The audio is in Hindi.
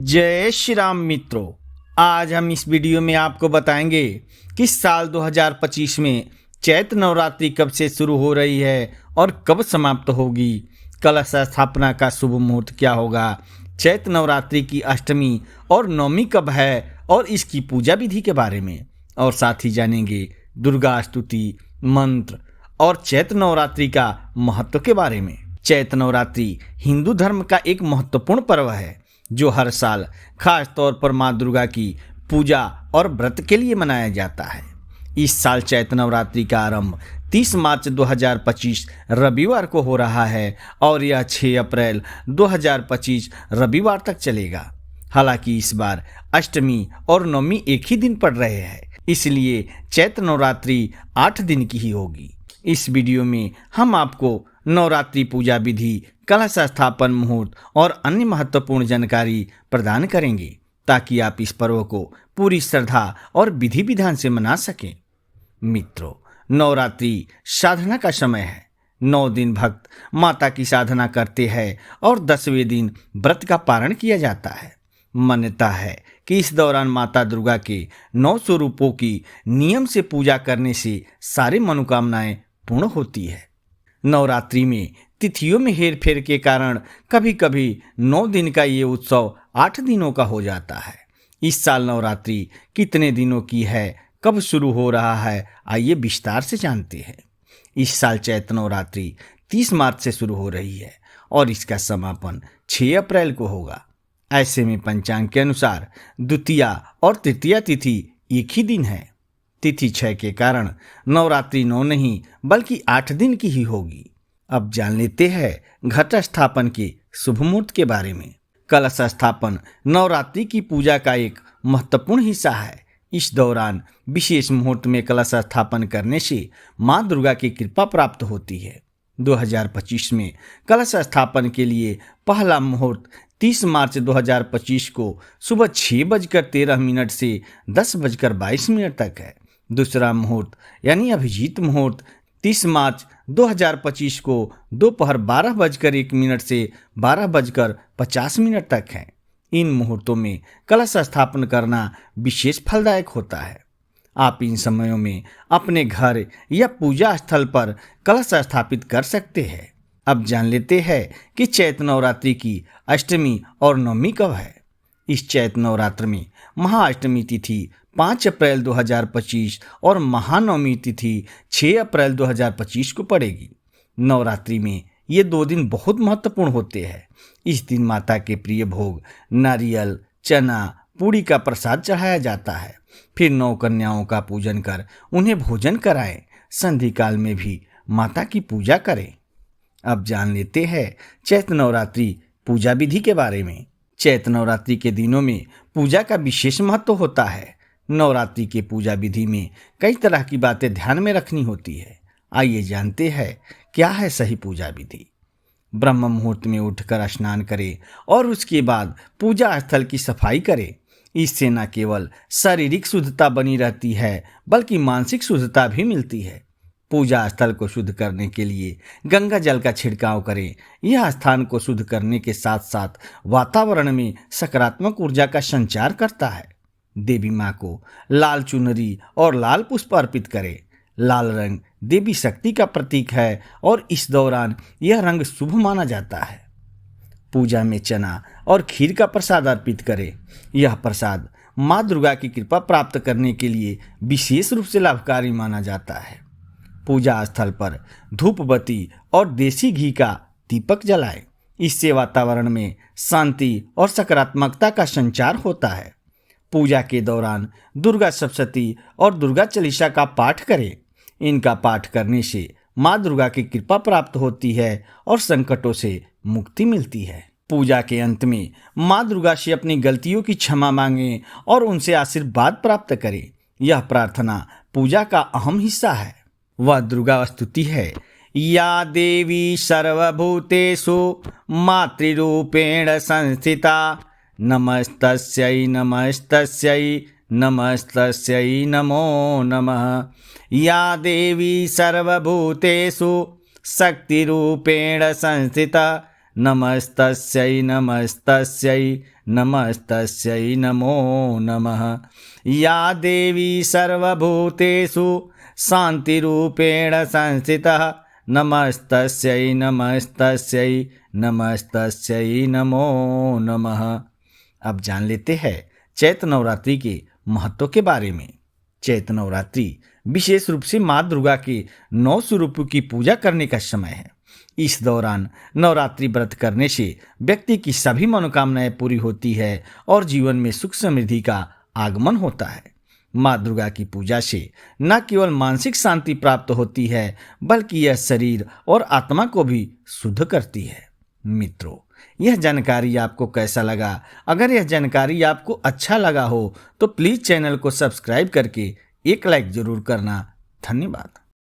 जय श्री राम मित्रों। आज हम इस वीडियो में आपको बताएंगे कि साल 2025 में चैत्र नवरात्रि कब से शुरू हो रही है और कब समाप्त होगी। कलश स्थापना का शुभ मुहूर्त क्या होगा, चैत्र नवरात्रि की अष्टमी और नवमी कब है और इसकी पूजा विधि के बारे में, और साथ ही जानेंगे दुर्गा स्तुति मंत्र और चैत्र नवरात्रि का महत्व के बारे में। चैत्र नवरात्रि हिंदू धर्म का एक महत्वपूर्ण पर्व है जो हर साल खास तौर पर माँ दुर्गा की पूजा और व्रत के लिए मनाया जाता है। इस साल चैत्र नवरात्रि का आरंभ 30 मार्च 2025 रविवार को हो रहा है और यह 6 अप्रैल 2025 रविवार तक चलेगा। हालांकि इस बार अष्टमी और नवमी एक ही दिन पड़ रहे हैं, इसलिए चैत्र नवरात्रि 8 दिन की ही होगी। इस वीडियो में हम आपको नवरात्रि पूजा विधि, कलश स्थापन मुहूर्त और अन्य महत्वपूर्ण जानकारी प्रदान करेंगे ताकि आप इस पर्व को पूरी श्रद्धा और विधि विधान से मना सकें। मित्रों, नवरात्रि साधना का समय है। 9 दिन भक्त माता की साधना करते हैं और 10वें दिन व्रत का पारण किया जाता है। मान्यता है कि इस दौरान माता दुर्गा के 9 स्वरूपों की नियम से पूजा करने से सारी मनोकामनाएं पूर्ण होती है। नवरात्रि में तिथियों में हेरफेर के कारण कभी कभी 9 दिन का ये उत्सव 8 दिनों का हो जाता है। इस साल नवरात्रि कितने दिनों की है, कब शुरू हो रहा है, आइए विस्तार से जानते हैं। इस साल चैत्र नवरात्रि 30 मार्च से शुरू हो रही है और इसका समापन 6 अप्रैल को होगा। ऐसे में पंचांग के अनुसार द्वितीया और तृतीया तिथि एक ही दिन है। तिथि 6 के कारण नवरात्रि 9 नहीं बल्कि 8 दिन की ही होगी। अब जान लेते हैं घट स्थापन के शुभ मुहूर्त के बारे में। कलश स्थापन नवरात्रि की पूजा का एक महत्वपूर्ण हिस्सा है। इस दौरान विशेष मुहूर्त में कलश स्थापन करने से माँ दुर्गा की कृपा प्राप्त होती है। 2025 में कलश स्थापन के लिए पहला मुहूर्त 30 मार्च 2025 को सुबह 6:13 से 10:22 तक है। दूसरा मुहूर्त यानी अभिजीत मुहूर्त 30 मार्च 2025 को दोपहर 12:01 से 12:50 तक है। इन मुहूर्तों में कलश स्थापन करना विशेष फलदायक होता है। आप इन समयों में अपने घर या पूजा स्थल पर कलश स्थापित कर सकते हैं। अब जान लेते हैं कि चैत्र नवरात्रि की अष्टमी और नवमी कब है। इस चैत्र नवरात्र में महाअष्टमी तिथि 5 अप्रैल 2025 और महानवमी तिथि 6 अप्रैल 2025 को पड़ेगी। नवरात्रि में ये 2 दिन बहुत महत्वपूर्ण होते हैं। इस दिन माता के प्रिय भोग नारियल, चना, पूड़ी का प्रसाद चढ़ाया जाता है। फिर 9 कन्याओं का पूजन कर उन्हें भोजन कराएं। संधि काल में भी माता की पूजा करें। अब जान लेते हैं चैत्र नवरात्रि पूजा विधि के बारे में। चैत्र नवरात्रि के दिनों में पूजा का विशेष महत्व होता है। नवरात्रि के पूजा विधि में कई तरह की बातें ध्यान में रखनी होती है। आइए जानते हैं क्या है सही पूजा विधि। ब्रह्म मुहूर्त में उठकर स्नान करें और उसके बाद पूजा स्थल की सफाई करें। इससे न केवल शारीरिक शुद्धता बनी रहती है बल्कि मानसिक शुद्धता भी मिलती है। पूजा स्थल को शुद्ध करने के लिए गंगा जल का छिड़काव करें। यह स्थान को शुद्ध करने के साथ साथ वातावरण में सकारात्मक ऊर्जा का संचार करता है। देवी माँ को लाल चुनरी और लाल पुष्प अर्पित करें। लाल रंग देवी शक्ति का प्रतीक है और इस दौरान यह रंग शुभ माना जाता है। पूजा में चना और खीर का प्रसाद अर्पित करें। यह प्रसाद माँ दुर्गा की कृपा प्राप्त करने के लिए विशेष रूप से लाभकारी माना जाता है। पूजा स्थल पर धूप बत्ती और देसी घी का दीपक जलाएं। इससे वातावरण में शांति और सकारात्मकता का संचार होता है। पूजा के दौरान दुर्गा सप्तशती और दुर्गा चालीसा का पाठ करें। इनका पाठ करने से माँ दुर्गा की कृपा प्राप्त होती है और संकटों से मुक्ति मिलती है। पूजा के अंत में माँ दुर्गा से अपनी गलतियों की क्षमा मांगें और उनसे आशीर्वाद प्राप्त करें। यह प्रार्थना पूजा का अहम हिस्सा है। वह दुर्गा स्तुति है। या देवी सर्वभूतेषु मातृरूपेण संस्थिता नमस्तस्यै नमस्तस्यै नमस्तस्यै नमो नमः। या देवी सर्वभूतेषु शक्तिरूपेण संस्थिता नमस्तस्यै नमस्तस्यै नमस्तस्यै नमो नमः। या देवी सर्वभूतेषु शान्तिरूपेण संस्थितः नमस्तस्यै नमस्तस्यै नमस्तस्यै नमो नमः। अब जान लेते हैं चैत्र नवरात्रि के महत्व के बारे में। चैत्र नवरात्रि विशेष रूप से माँ दुर्गा के 9 स्वरूपों की पूजा करने का समय है। इस दौरान नवरात्रि व्रत करने से व्यक्ति की सभी मनोकामनाएं पूरी होती है और जीवन में सुख समृद्धि का आगमन होता है। माँ दुर्गा की पूजा से न केवल मानसिक शांति प्राप्त होती है बल्कि यह शरीर और आत्मा को भी शुद्ध करती है। मित्रों, यह जानकारी आपको कैसा लगा? अगर यह जानकारी आपको अच्छा लगा हो तो प्लीज़ चैनल को सब्सक्राइब करके एक लाइक जरूर करना। धन्यवाद।